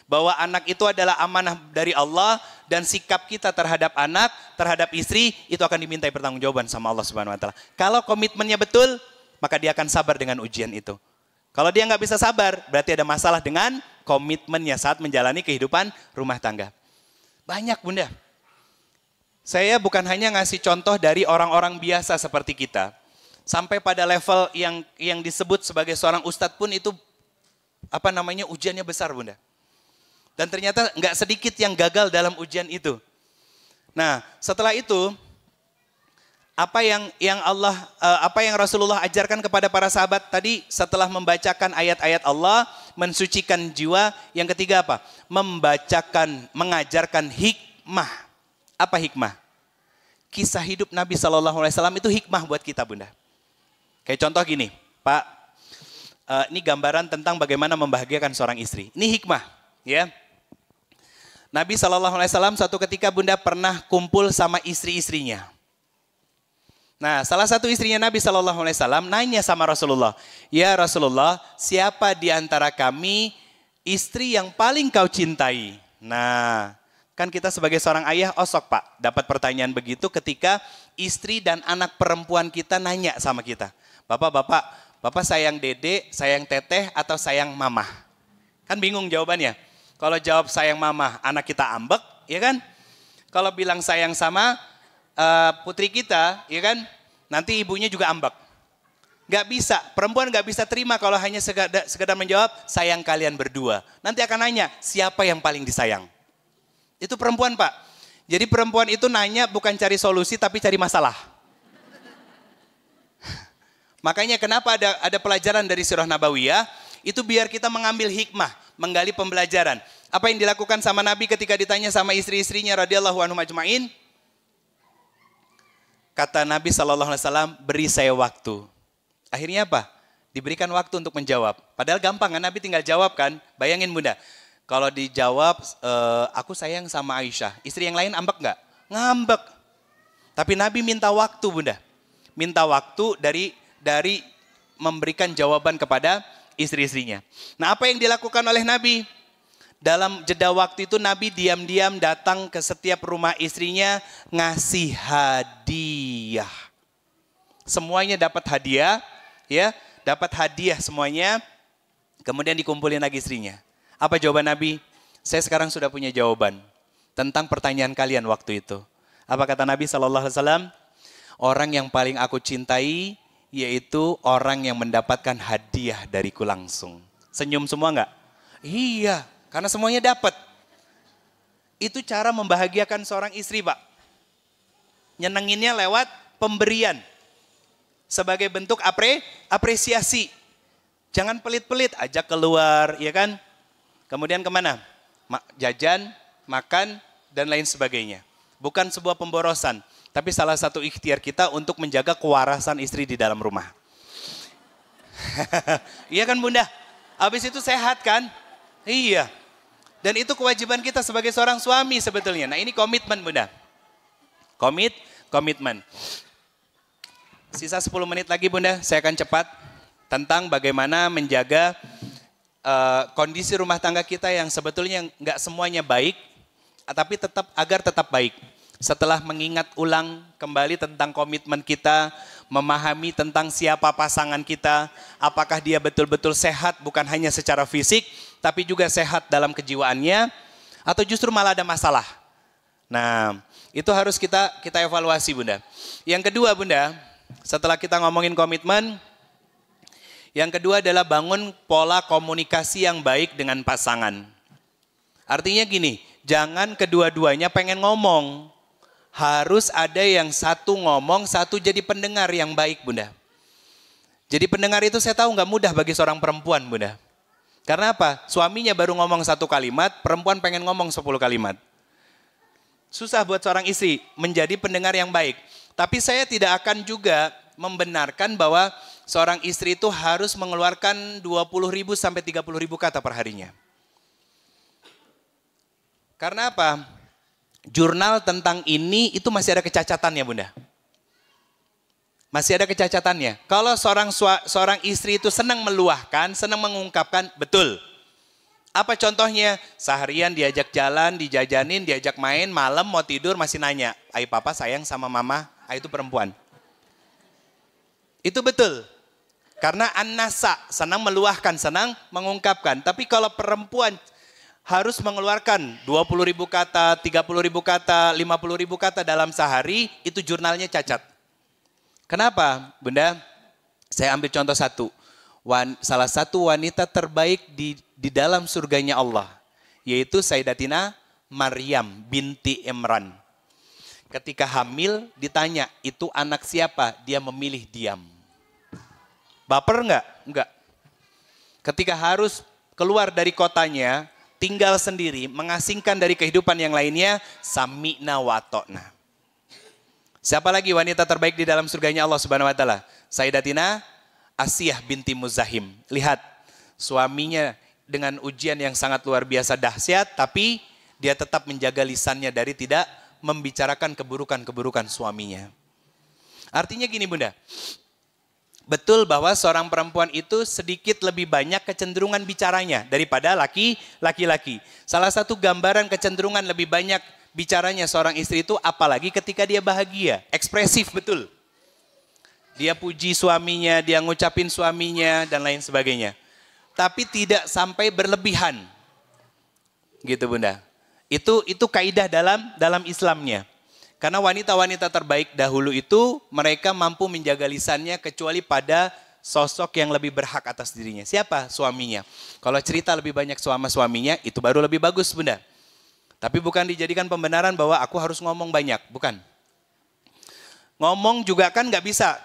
Bahwa anak itu adalah amanah dari Allah dan sikap kita terhadap anak, terhadap istri itu akan dimintai pertanggungjawaban sama Allah Subhanahu wa Ta'ala. Kalau komitmennya betul, maka dia akan sabar dengan ujian itu. Kalau dia nggak bisa sabar, berarti ada masalah dengan komitmennya saat menjalani kehidupan rumah tangga. Banyak Bunda. Saya bukan hanya ngasih contoh dari orang-orang biasa seperti kita. Sampai pada level yang disebut sebagai seorang ustadz pun itu ujiannya besar Bunda. Dan ternyata nggak sedikit yang gagal dalam ujian itu. Nah setelah itu, apa yang Rasulullah ajarkan kepada para sahabat tadi setelah membacakan ayat-ayat Allah, mensucikan jiwa, yang ketiga apa? Mengajarkan hikmah. Apa hikmah? Kisah hidup Nabi SAW itu hikmah buat kita Bunda. Kayak contoh gini, Pak, ini gambaran tentang bagaimana membahagiakan seorang istri. Ini hikmah, ya. Nabi SAW suatu ketika Bunda pernah kumpul sama istri-istrinya. Nah, salah satu istrinya Nabi SAW nanya sama Rasulullah, ya Rasulullah, siapa di antara kami istri yang paling kau cintai? Nah, kan kita sebagai seorang ayah osok Pak, dapat pertanyaan begitu ketika istri dan anak perempuan kita nanya sama kita. Bapak sayang dede, sayang teteh atau sayang mama? Kan bingung jawabannya. Kalau jawab sayang mama, anak kita ambek, ya kan? Kalau bilang sayang sama putri kita, ya kan? Nanti ibunya juga ambek. Gak bisa, perempuan gak bisa terima kalau hanya sekedar menjawab sayang kalian berdua. Nanti akan nanya, siapa yang paling disayang? Itu perempuan Pak. Jadi perempuan itu nanya bukan cari solusi tapi cari masalah. Makanya kenapa ada pelajaran dari Sirah Nabawiyah, itu biar kita mengambil hikmah, menggali pembelajaran. Apa yang dilakukan sama Nabi ketika ditanya sama istri-istrinya radhiyallahu anhum ajmain? Kata Nabi SAW, beri saya waktu. Akhirnya apa? Diberikan waktu untuk menjawab. Padahal gampang kan, Nabi tinggal jawab kan. Bayangin bunda, kalau dijawab, aku sayang sama Aisyah. Istri yang lain ambek nggak? Ngambek. Tapi Nabi minta waktu bunda. Minta waktu dari memberikan jawaban kepada istri-istrinya. Nah, apa yang dilakukan oleh Nabi? Dalam jeda waktu itu Nabi diam-diam datang ke setiap rumah istrinya ngasih hadiah. Semuanya dapat hadiah, ya, dapat hadiah semuanya. Kemudian dikumpulin lagi istrinya. Apa jawaban Nabi? Saya sekarang sudah punya jawaban tentang pertanyaan kalian waktu itu. Apa kata Nabi SAW? Orang yang paling aku cintai yaitu orang yang mendapatkan hadiah dariku langsung. Senyum semua enggak? Iya, karena semuanya dapat. Itu cara membahagiakan seorang istri, Pak. Nyenenginnya lewat pemberian. Sebagai bentuk apresiasi. Jangan pelit-pelit, ajak keluar, ya kan? Kemudian kemana? Jajan, makan, dan lain sebagainya. Bukan sebuah pemborosan. Tapi salah satu ikhtiar kita untuk menjaga kewarasan istri di dalam rumah. Iya kan bunda? Habis itu sehat kan? Iya. Dan itu kewajiban kita sebagai seorang suami sebetulnya. Nah ini komitmen bunda. Komitmen. Sisa 10 menit lagi bunda, saya akan cepat. Tentang bagaimana menjaga kondisi rumah tangga kita yang sebetulnya nggak semuanya baik. Tapi agar tetap baik. Setelah mengingat ulang kembali tentang komitmen kita, memahami tentang siapa pasangan kita, apakah dia betul-betul sehat bukan hanya secara fisik, tapi juga sehat dalam kejiwaannya, atau justru malah ada masalah. Nah, itu harus kita evaluasi bunda. Yang kedua bunda, setelah kita ngomongin komitmen, yang kedua adalah bangun pola komunikasi yang baik dengan pasangan. Artinya gini, jangan kedua-duanya pengen ngomong. Harus ada yang satu ngomong, satu jadi pendengar yang baik bunda. Jadi pendengar itu saya tahu nggak mudah bagi seorang perempuan bunda. Karena apa? Suaminya baru ngomong 1 kalimat, perempuan pengen ngomong 10 kalimat. Susah buat seorang istri menjadi pendengar yang baik. Tapi saya tidak akan juga membenarkan bahwa seorang istri itu harus mengeluarkan 20.000 sampai 30.000 kata per harinya. Karena apa? Jurnal tentang ini itu masih ada kecacatannya bunda. Masih ada kecacatannya. Kalau seorang istri itu senang meluahkan, senang mengungkapkan, betul. Apa contohnya? Seharian diajak jalan, dijajanin, diajak main, malam mau tidur masih nanya, "Ai papa sayang sama mama." Itu perempuan. Itu betul. Karena an-nasa, senang meluahkan, senang mengungkapkan. Tapi kalau perempuan harus mengeluarkan 20.000 kata, 30.000 kata, 50.000 kata dalam sehari, itu jurnalnya cacat. Kenapa bunda? Saya ambil contoh satu. Salah satu wanita terbaik di dalam surganya Allah, yaitu Sayyidatina Maryam binti Imran. Ketika hamil ditanya, itu anak siapa? Dia memilih diam. Baper enggak? Enggak. Ketika harus keluar dari kotanya, tinggal sendiri, mengasingkan dari kehidupan yang lainnya, sami'na wa ta'na. Siapa lagi wanita terbaik di dalam surganya Allah Subhanahu wa taala? Sayyidatina Asiyah binti Muzahim. Lihat, suaminya dengan ujian yang sangat luar biasa dahsyat, tapi dia tetap menjaga lisannya dari tidak membicarakan keburukan-keburukan suaminya. Artinya gini bunda, betul bahwa seorang perempuan itu sedikit lebih banyak kecenderungan bicaranya daripada laki-laki. Salah satu gambaran kecenderungan lebih banyak bicaranya seorang istri itu apalagi ketika dia bahagia, ekspresif betul. Dia puji suaminya, dia ngucapin suaminya dan lain sebagainya. Tapi tidak sampai berlebihan. Gitu bunda. Itu kaidah dalam Islamnya. Karena wanita-wanita terbaik dahulu itu mereka mampu menjaga lisannya kecuali pada sosok yang lebih berhak atas dirinya. Siapa? Suaminya. Kalau cerita lebih banyak sama suaminya itu baru lebih bagus bunda. Tapi bukan dijadikan pembenaran bahwa aku harus ngomong banyak. Bukan. Ngomong juga kan nggak bisa.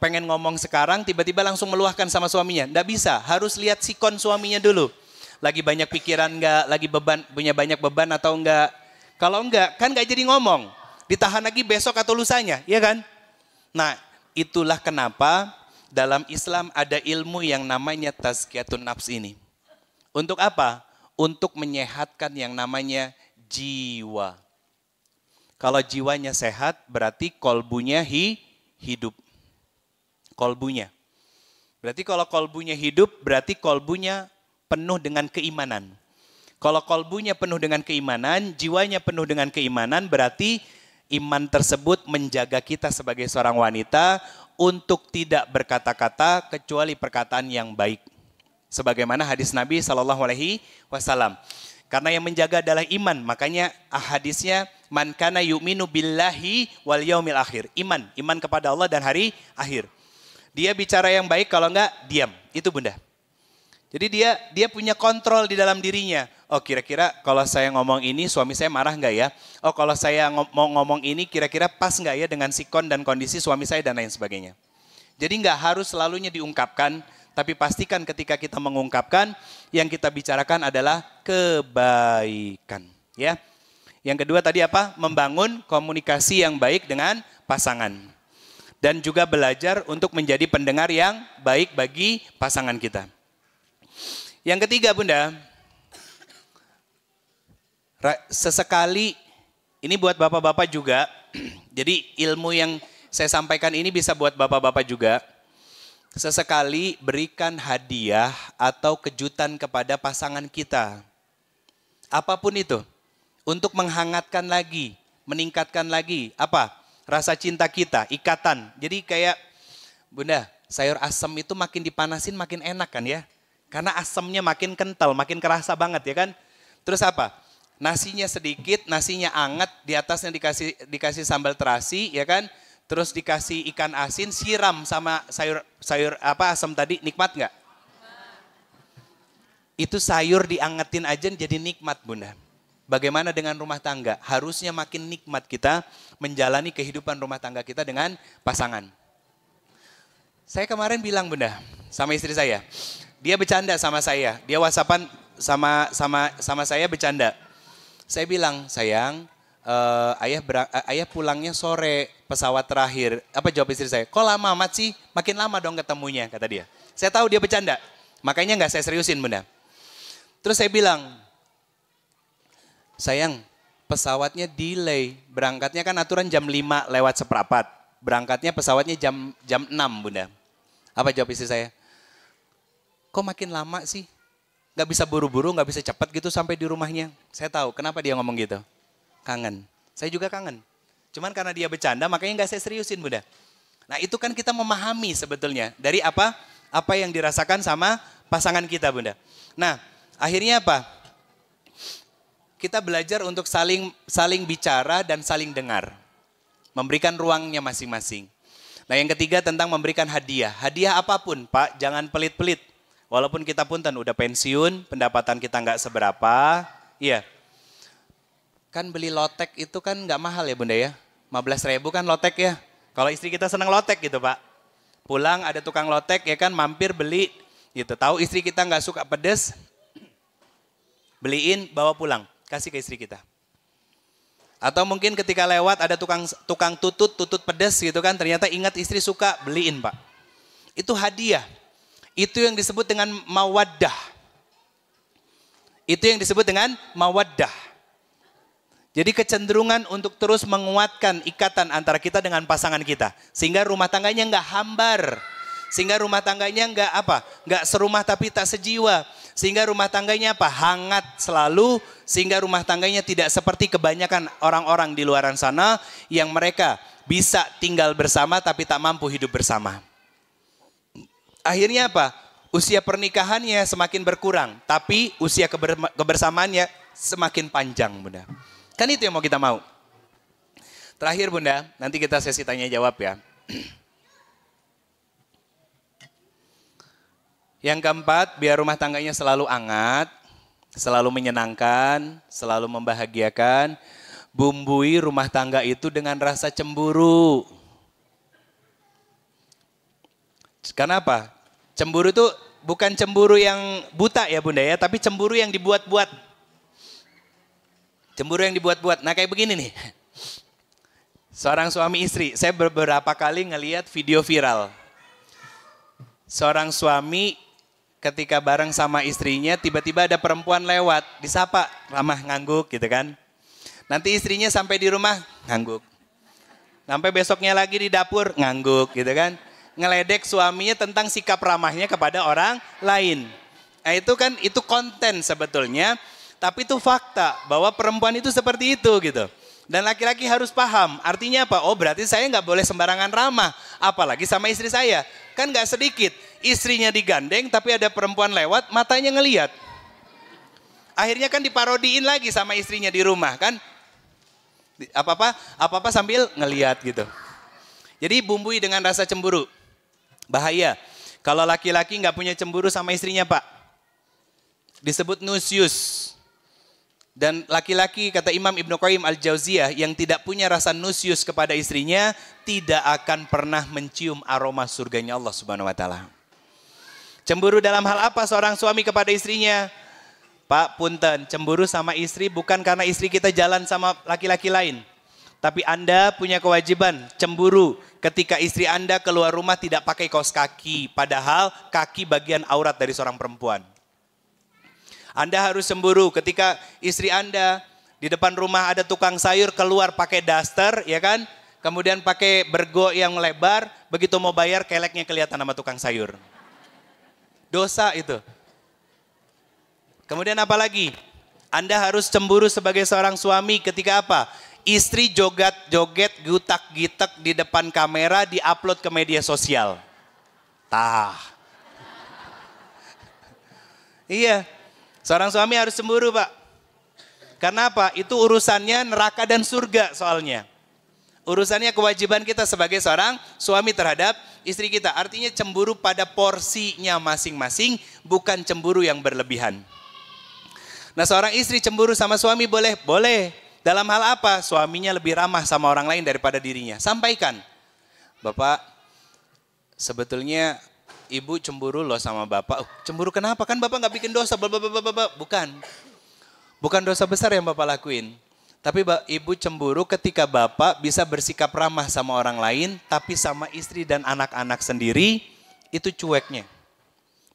Pengen ngomong sekarang tiba-tiba langsung meluahkan sama suaminya. Nggak bisa. Harus lihat sikon suaminya dulu. Lagi banyak pikiran enggak? Lagi punya banyak beban atau enggak? Kalau enggak, kan enggak jadi ngomong. Ditahan lagi besok atau lusanya, ya kan? Nah, itulah kenapa dalam Islam ada ilmu yang namanya tazkiyatun nafs ini. Untuk apa? Untuk menyehatkan yang namanya jiwa. Kalau jiwanya sehat, berarti kolbunya hidup. Kolbunya. Berarti kalau kolbunya hidup, berarti kolbunya penuh dengan keimanan. Kalau kolbunya penuh dengan keimanan, jiwanya penuh dengan keimanan, berarti iman tersebut menjaga kita sebagai seorang wanita untuk tidak berkata-kata kecuali perkataan yang baik. Sebagaimana hadis Nabi SAW. Karena yang menjaga adalah iman, makanya hadisnya man kana yu'minu billahi wal yaumil akhir. Iman kepada Allah dan hari akhir. Dia bicara yang baik, kalau enggak diam. Itu Bunda. Jadi dia punya kontrol di dalam dirinya. Oh kira-kira kalau saya ngomong ini suami saya marah enggak ya? Oh kalau saya mau ngomong ini kira-kira pas enggak ya dengan sikon dan kondisi suami saya dan lain sebagainya. Jadi enggak harus selalunya diungkapkan, tapi pastikan ketika kita mengungkapkan yang kita bicarakan adalah kebaikan. Ya. Yang kedua tadi apa? Membangun komunikasi yang baik dengan pasangan. Dan juga belajar untuk menjadi pendengar yang baik bagi pasangan kita. Yang ketiga Bunda, sesekali, ini buat bapak-bapak juga, jadi ilmu yang saya sampaikan ini bisa buat bapak-bapak juga. Sesekali berikan hadiah atau kejutan kepada pasangan kita. Apapun itu, untuk menghangatkan lagi, meningkatkan lagi, apa? Rasa cinta kita, ikatan. Jadi kayak, Bunda, sayur asam itu makin dipanasin makin enak kan ya? Karena asamnya makin kental, makin kerasa banget ya kan. Terus apa? Nasinya sedikit, nasinya anget, di atasnya dikasih sambal terasi ya kan. Terus dikasih ikan asin, siram sama sayur asam tadi, nikmat nggak? Itu sayur diangetin aja jadi nikmat Bunda. Bagaimana dengan rumah tangga? Harusnya makin nikmat kita menjalani kehidupan rumah tangga kita dengan pasangan. Saya kemarin bilang Bunda, sama istri saya. Dia bercanda sama saya, dia whatsappan sama saya bercanda. Saya bilang, sayang, ayah pulangnya sore, pesawat terakhir. Apa jawab istri saya? Kok lama amat sih? Makin lama dong ketemunya, kata dia. Saya tahu dia bercanda, makanya nggak saya seriusin Bunda. Terus saya bilang, sayang, pesawatnya delay, berangkatnya kan aturan jam 5 lewat seperempat. Berangkatnya pesawatnya jam 6 Bunda. Apa jawab istri saya? Kok makin lama sih? Gak bisa buru-buru, gak bisa cepat gitu sampai di rumahnya. Saya tahu kenapa dia ngomong gitu. Kangen. Saya juga kangen. Cuman karena dia bercanda makanya gak saya seriusin Bunda. Nah itu kan kita memahami sebetulnya. Dari apa yang dirasakan sama pasangan kita Bunda. Nah akhirnya apa? Kita belajar untuk saling bicara dan saling dengar. Memberikan ruangnya masing-masing. Nah yang ketiga tentang memberikan hadiah. Hadiah apapun Pak, jangan pelit-pelit. Walaupun kita punten udah pensiun, pendapatan kita nggak seberapa, iya. Kan beli lotek itu kan nggak mahal ya Bunda ya, 15.000 kan lotek ya. Kalau istri kita senang lotek gitu Pak, pulang ada tukang lotek ya kan, mampir beli gitu. Tahu istri kita nggak suka pedes, beliin bawa pulang, kasih ke istri kita. Atau mungkin ketika lewat ada tukang tutut pedes gitu kan, ternyata ingat istri suka, beliin Pak. Itu hadiah. Itu yang disebut dengan mawaddah. Itu yang disebut dengan mawaddah. Jadi kecenderungan untuk terus menguatkan ikatan antara kita dengan pasangan kita. Sehingga rumah tangganya nggak hambar. Sehingga rumah tangganya nggak serumah tapi tak sejiwa. Sehingga rumah tangganya hangat selalu. Sehingga rumah tangganya tidak seperti kebanyakan orang-orang di luar sana yang mereka bisa tinggal bersama tapi tak mampu hidup bersama. Akhirnya apa? Usia pernikahannya semakin berkurang, tapi usia kebersamaannya semakin panjang Bunda. Kan itu yang mau kita mau. Terakhir Bunda, nanti kita sesi tanya jawab ya. Yang keempat, biar rumah tangganya selalu hangat, selalu menyenangkan, selalu membahagiakan. Bumbui rumah tangga itu dengan rasa cemburu. Kenapa? Cemburu itu bukan cemburu yang buta ya Bunda ya, tapi cemburu yang dibuat-buat. Cemburu yang dibuat-buat. Nah kayak begini nih. Seorang suami istri, saya beberapa kali ngelihat video viral. Seorang suami ketika bareng sama istrinya, tiba-tiba ada perempuan lewat, disapa, ramah ngangguk gitu kan. Nanti istrinya sampai di rumah, ngangguk. Sampai besoknya lagi di dapur, ngangguk gitu kan. Ngeledek suaminya tentang sikap ramahnya kepada orang lain. Nah itu kan, itu konten sebetulnya, tapi itu fakta bahwa perempuan itu seperti itu gitu. Dan laki-laki harus paham, artinya apa? Oh berarti saya nggak boleh sembarangan ramah, apalagi sama istri saya. Kan nggak sedikit, istrinya digandeng tapi ada perempuan lewat, matanya ngeliat. Akhirnya kan diparodiin lagi sama istrinya di rumah kan. Apa-apa sambil ngeliat gitu. Jadi bumbui dengan rasa cemburu. Bahaya. Kalau laki-laki nggak punya cemburu sama istrinya Pak. Disebut nusyus. Dan laki-laki kata Imam Ibnu Qayyim Al-Jauziyah yang tidak punya rasa nusyus kepada istrinya tidak akan pernah mencium aroma surganya Allah Subhanahu wa taala. Cemburu dalam hal apa seorang suami kepada istrinya? Pak punten, cemburu sama istri bukan karena istri kita jalan sama laki-laki lain. Tapi Anda punya kewajiban cemburu ketika istri Anda keluar rumah tidak pakai kaos kaki. Padahal kaki bagian aurat dari seorang perempuan. Anda harus cemburu ketika istri Anda di depan rumah ada tukang sayur keluar pakai daster ya kan. Kemudian pakai bergo yang lebar. Begitu mau bayar keleknya kelihatan sama tukang sayur. Dosa itu. Kemudian apa lagi? Anda harus cemburu sebagai seorang suami ketika apa? Istri joget-joget, gutak-gitek di depan kamera, diupload ke media sosial. Iya, seorang suami harus cemburu Pak. Karena apa? Itu urusannya neraka dan surga soalnya. Urusannya kewajiban kita sebagai seorang suami terhadap istri kita. Artinya cemburu pada porsinya masing-masing, bukan cemburu yang berlebihan. Nah seorang istri cemburu sama suami boleh? Boleh. Dalam hal apa? Suaminya lebih ramah sama orang lain daripada dirinya. Sampaikan. Bapak, sebetulnya ibu cemburu loh sama bapak. Cemburu kenapa? Kan bapak gak bikin dosa. Bukan. Bukan dosa besar yang bapak lakuin. Tapi ibu cemburu ketika bapak bisa bersikap ramah sama orang lain. Tapi sama istri dan anak-anak sendiri, itu cueknya.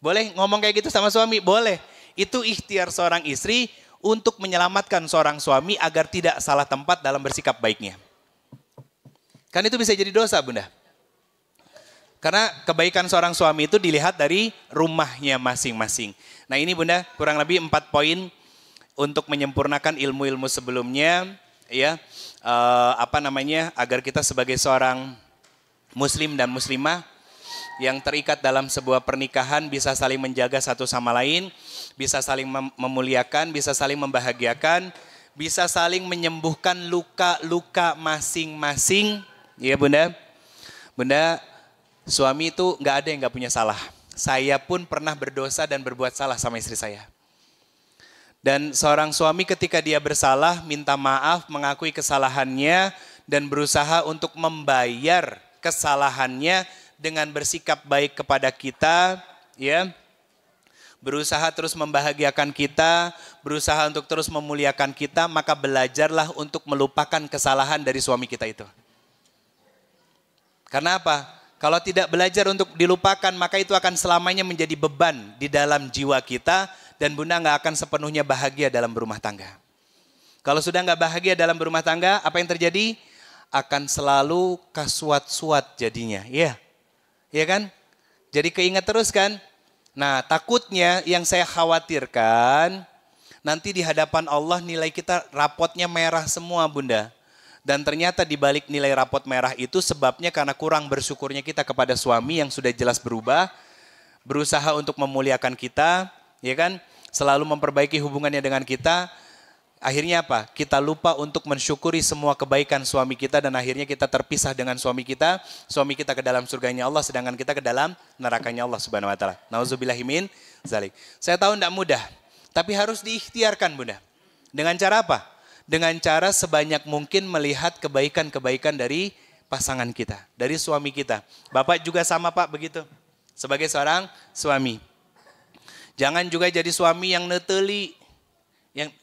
Boleh ngomong kayak gitu sama suami? Boleh. Itu ikhtiar seorang istri untuk menyelamatkan seorang suami agar tidak salah tempat dalam bersikap baiknya. Kan itu bisa jadi dosa Bunda. Karena kebaikan seorang suami itu dilihat dari rumahnya masing-masing. Nah ini Bunda kurang lebih 4 poin untuk menyempurnakan ilmu-ilmu sebelumnya. Ya, agar kita sebagai seorang muslim dan muslimah yang terikat dalam sebuah pernikahan bisa saling menjaga satu sama lain, bisa saling memuliakan, bisa saling membahagiakan, bisa saling menyembuhkan luka-luka masing-masing. Ya Bunda, Bunda suami itu nggak ada yang nggak punya salah. Saya pun pernah berdosa dan berbuat salah sama istri saya. Dan seorang suami ketika dia bersalah, minta maaf, mengakui kesalahannya, dan berusaha untuk membayar kesalahannya dengan bersikap baik kepada kita, ya, berusaha terus membahagiakan kita, berusaha untuk terus memuliakan kita, maka belajarlah untuk melupakan kesalahan dari suami kita itu. Karena apa? Kalau tidak belajar untuk dilupakan, maka itu akan selamanya menjadi beban di dalam jiwa kita, dan Bunda nggak akan sepenuhnya bahagia dalam berumah tangga. Kalau sudah nggak bahagia dalam berumah tangga, apa yang terjadi? Akan selalu kasuat-suat jadinya, ya. Ya kan? Jadi keinget terus kan? Nah takutnya yang saya khawatirkan nanti di hadapan Allah nilai kita rapotnya merah semua Bunda. Dan ternyata di balik nilai rapot merah itu sebabnya karena kurang bersyukurnya kita kepada suami yang sudah jelas berubah. Berusaha untuk memuliakan kita, ya kan? Selalu memperbaiki hubungannya dengan kita. Akhirnya apa? Kita lupa untuk mensyukuri semua kebaikan suami kita dan akhirnya kita terpisah dengan suami kita. Suami kita ke dalam surganya Allah sedangkan kita ke dalam nerakanya Allah Subhanahu wa taala. Nauzubillahi min zalik. Saya tahu tidak mudah, tapi harus diikhtiarkan Bunda. Dengan cara apa? Dengan cara sebanyak mungkin melihat kebaikan-kebaikan dari pasangan kita, dari suami kita. Bapak juga sama Pak begitu. Sebagai seorang suami. Jangan juga jadi suami yang neteli.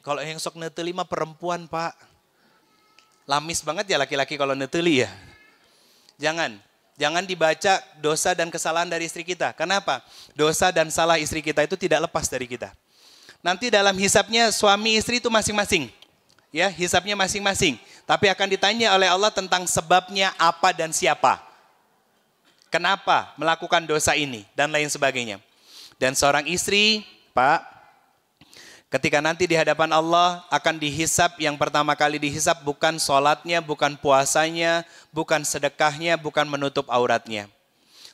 Kalau yang sok neteli mah perempuan, Pak. Lamis banget ya laki-laki kalau neteli ya. Jangan dibaca dosa dan kesalahan dari istri kita. Kenapa? Dosa dan salah istri kita itu tidak lepas dari kita. Nanti dalam hisabnya suami istri itu masing-masing. Ya, hisabnya masing-masing. Tapi akan ditanya oleh Allah tentang sebabnya apa dan siapa. Kenapa melakukan dosa ini dan lain sebagainya. Dan seorang istri, Pak, ketika nanti di hadapan Allah akan dihisab, yang pertama kali dihisab bukan sholatnya, bukan puasanya, bukan sedekahnya, bukan menutup auratnya.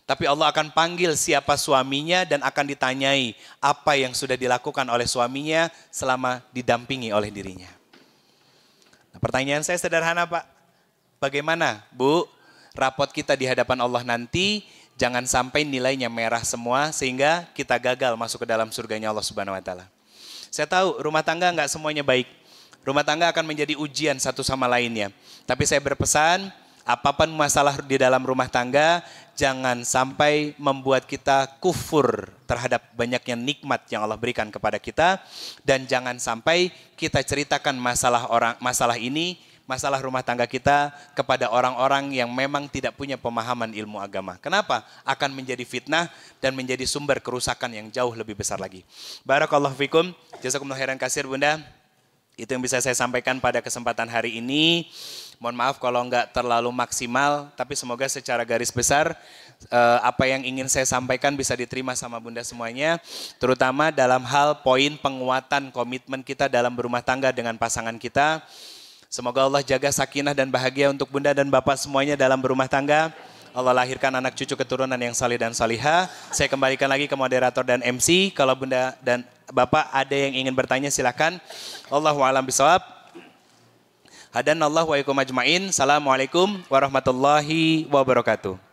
Tapi Allah akan panggil siapa suaminya dan akan ditanyai apa yang sudah dilakukan oleh suaminya selama didampingi oleh dirinya. Nah, pertanyaan saya sederhana, Pak. Bagaimana, Bu, rapot kita di hadapan Allah nanti? Jangan sampai nilainya merah semua sehingga kita gagal masuk ke dalam surganya Allah Subhanahu wa taala. Saya tahu rumah tangga enggak semuanya baik. Rumah tangga akan menjadi ujian satu sama lainnya. Tapi saya berpesan, apapun masalah di dalam rumah tangga, jangan sampai membuat kita kufur terhadap banyaknya nikmat yang Allah berikan kepada kita. Dan jangan sampai kita ceritakan masalah ini, masalah rumah tangga kita kepada orang-orang yang memang tidak punya pemahaman ilmu agama. Kenapa? Akan menjadi fitnah dan menjadi sumber kerusakan yang jauh lebih besar lagi. Barakallahu fikum. Jazakumullah khairan katsir, Bunda. Itu yang bisa saya sampaikan pada kesempatan hari ini. Mohon maaf kalau enggak terlalu maksimal, tapi semoga secara garis besar apa yang ingin saya sampaikan bisa diterima sama Bunda semuanya. Terutama dalam hal poin penguatan komitmen kita dalam berumah tangga dengan pasangan kita. Semoga Allah jaga sakinah dan bahagia untuk Bunda dan Bapak semuanya dalam berumah tangga. Allah lahirkan anak cucu keturunan yang salih dan salihah. Saya kembalikan lagi ke moderator dan MC. Kalau Bunda dan Bapak ada yang ingin bertanya silakan. Allahu a'lam bishawab. Hadanallahu wa ikum ajmain. Assalamualaikum warahmatullahi wabarakatuh.